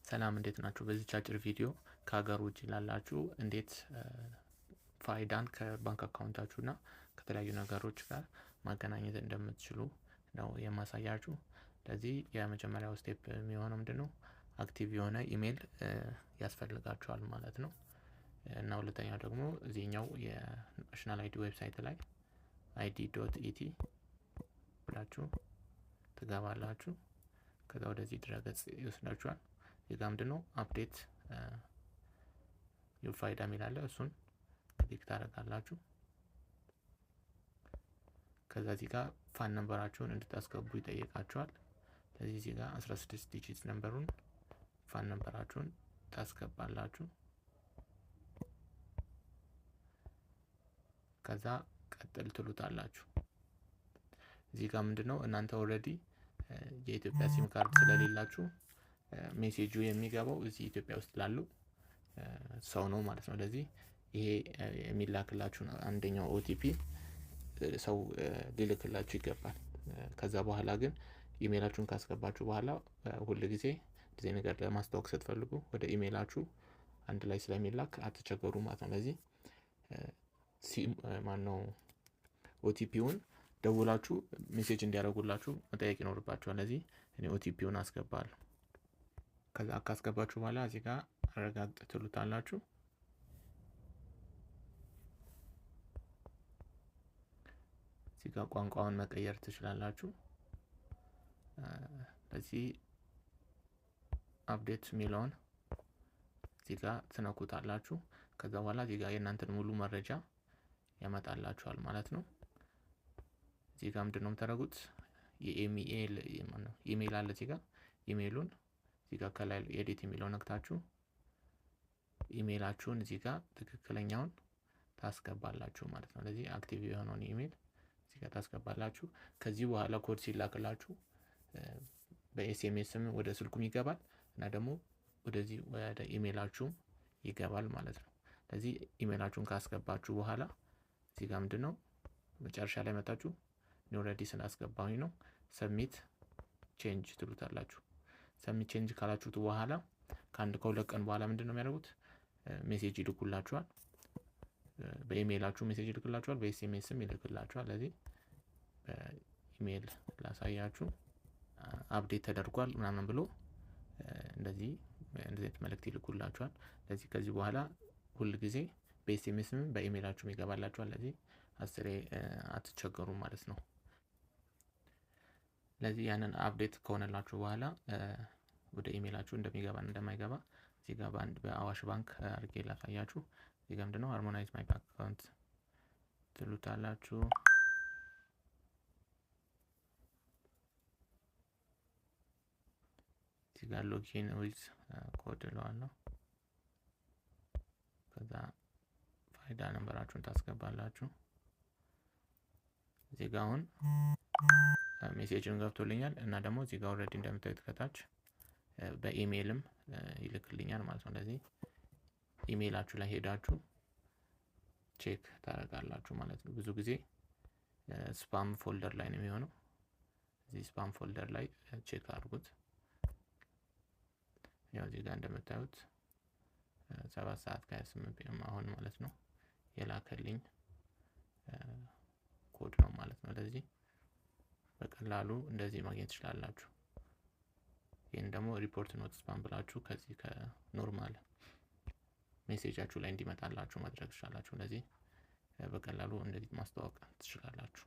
ሰላም እንዴት ናችሁ? በዚህ አጭር ቪዲዮ ከሀገር ውጭ ላላችሁ እንዴት ፋይዳን ከባንክ አካውንታችሁና ከተለያዩ ነገሮች ጋር ማገናኘት እንደምትችሉ ነው የማሳያችሁ። ለዚህ የመጀመሪያው ስቴፕ የሚሆነው ምንድነው? አክቲቭ የሆነ ኢሜል ያስፈልጋችኋል ማለት ነው። እና ሁለተኛው ደግሞ እዚህኛው የናሽናል አይዲ ዌብሳይት ላይ id.et ብላችሁ ትገባላችሁ። ከዛ ወደዚህ ድረገጽ ይወስዳችኋል። እዚህ ምንድነው አፕዴት ዩር ፋይዳ የሚላለ እሱን ክሊክ ታደርጋላችሁ። ከዛ እዚህ ጋር ፋን ነምበራችሁን እንድታስገቡ ይጠይቃችኋል። ስለዚህ እዚህ ጋር 16 ዲጂት ነምበሩን ፋን ነምበራችሁን ታስገባላችሁ። ከዛ ቀጥል ትሉታላችሁ። እዚህ ጋር ምንድነው እናንተ ኦሬዲ የኢትዮጵያ ሲም ካርድ ስለሌላችሁ ሜሴጁ የሚገባው እዚህ ኢትዮጵያ ውስጥ ላለው ሰው ነው ማለት ነው። ስለዚህ ይሄ የሚላክላችሁ አንደኛው ኦቲፒ ሰው ሊልክላችሁ ይገባል። ከዛ በኋላ ግን ኢሜላችሁን ካስገባችሁ በኋላ ሁሉ ጊዜ እንደዚህ ነገር ለማስተዋወቅ ስትፈልጉ ወደ ኢሜላችሁ አንድ ላይ ስለሚላክ አትቸገሩ ማለት ነው። ስለዚህ ማነው ኦቲፒውን ደውላችሁ ሜሴጅ እንዲያደርጉላችሁ መጠየቅ ይኖርባችኋል። ስለዚህ እኔ ኦቲፒውን አስገባለሁ። ከዛ ካስገባችሁ በኋላ እዚህ ጋር አረጋግጥ ትሉታላችሁ። እዚህ ጋር ቋንቋውን መቀየር ትችላላችሁ። ለዚህ አፕዴት ሚለውን እዚህ ጋር ትነኩታላችሁ። ከዛ በኋላ እዚህ ጋር የእናንተን ሙሉ መረጃ ያመጣላችኋል ማለት ነው። እዚህ ጋር ምንድነው የምታደርጉት? ኢሜል አለ እዚህ ጋር ኢሜሉን እዚህ ጋር ከላይ ኤዲት የሚለውን ነክታችሁ ኢሜላችሁን እዚህ ጋር ትክክለኛውን ታስገባላችሁ ማለት ነው። ስለዚህ አክቲቭ የሆነውን ኢሜል እዚህ ጋር ታስገባላችሁ። ከዚህ በኋላ ኮድ ሲላክላችሁ በኤስኤምኤስም ወደ ስልኩም ይገባል እና ደግሞ ወደዚህ ወደ ኢሜላችሁም ይገባል ማለት ነው። ስለዚህ ኢሜላችሁን ካስገባችሁ በኋላ እዚህ ጋር ምንድነው መጨረሻ ላይ መጣችሁ እኔ ኦሬዲ ስላስገባሁኝ ነው ሰብሚት ቼንጅ ትሉታላችሁ። ሰብሚት ቼንጅ ካላችሁት በኋላ ከሁለት ቀን በኋላ ምንድነው የሚያደርጉት? ሜሴጅ ይልኩላችኋል። በኢሜላችሁ ሜሴጅ ይልኩላችኋል፣ በኤስኤምኤስም ይልኩላችኋል። ስለዚህ በኢሜል ላሳያችሁ አፕዴት ተደርጓል ምናምን ብሎ እንደዚህ መልእክት ይልኩላችኋል። ስለዚህ ከዚህ በኋላ ሁሉ ጊዜ በኤስኤምኤስም በኢሜላችሁም ይገባላችኋል። ስለዚህ አስሬ አትቸገሩም ማለት ነው። ስለዚህ ያንን አፕዴት ከሆነላችሁ በኋላ ወደ ኢሜላችሁ እንደሚገባና እንደማይገባ እዚህ ጋር በአዋሽ ባንክ አድርጌ ላሳያችሁ። እዚህ ጋር ምንድነው ሃርሞናይዝ ማይ ባንክ አካውንት ትሉታላችሁ። እዚህ ጋር ሎጊን ዊዝ ኮድ እለዋለሁ። ከዛ ፋይዳ ነምበራችሁን ታስገባላችሁ። እዚህ ጋር አሁን ሜሴጅን ገብቶልኛል እና ደግሞ እዚህ ጋር ኦሬዲ እንደምታዩት ከታች በኢሜልም ይልክልኛል ማለት ነው። ስለዚህ ኢሜላችሁ ላይ ሄዳችሁ ቼክ ታደርጋላችሁ ማለት ነው። ብዙ ጊዜ ስፓም ፎልደር ላይ ነው የሚሆነው። እዚህ ስፓም ፎልደር ላይ ቼክ አድርጉት። ያው እዚህ ጋር እንደምታዩት 7:28 PM አሁን ማለት ነው የላከልኝ ኮድ ነው ማለት ነው። ስለዚህ በቀላሉ እንደዚህ ማግኘት ትችላላችሁ። ይሄን ደግሞ ሪፖርት ኖት ስፓም ብላችሁ ከዚህ ከኖርማል ሜሴጃችሁ ላይ እንዲመጣላችሁ ማድረግ ትችላላችሁ። ስለዚህ በቀላሉ እንደዚህ ማስተዋወቅ ትችላላችሁ።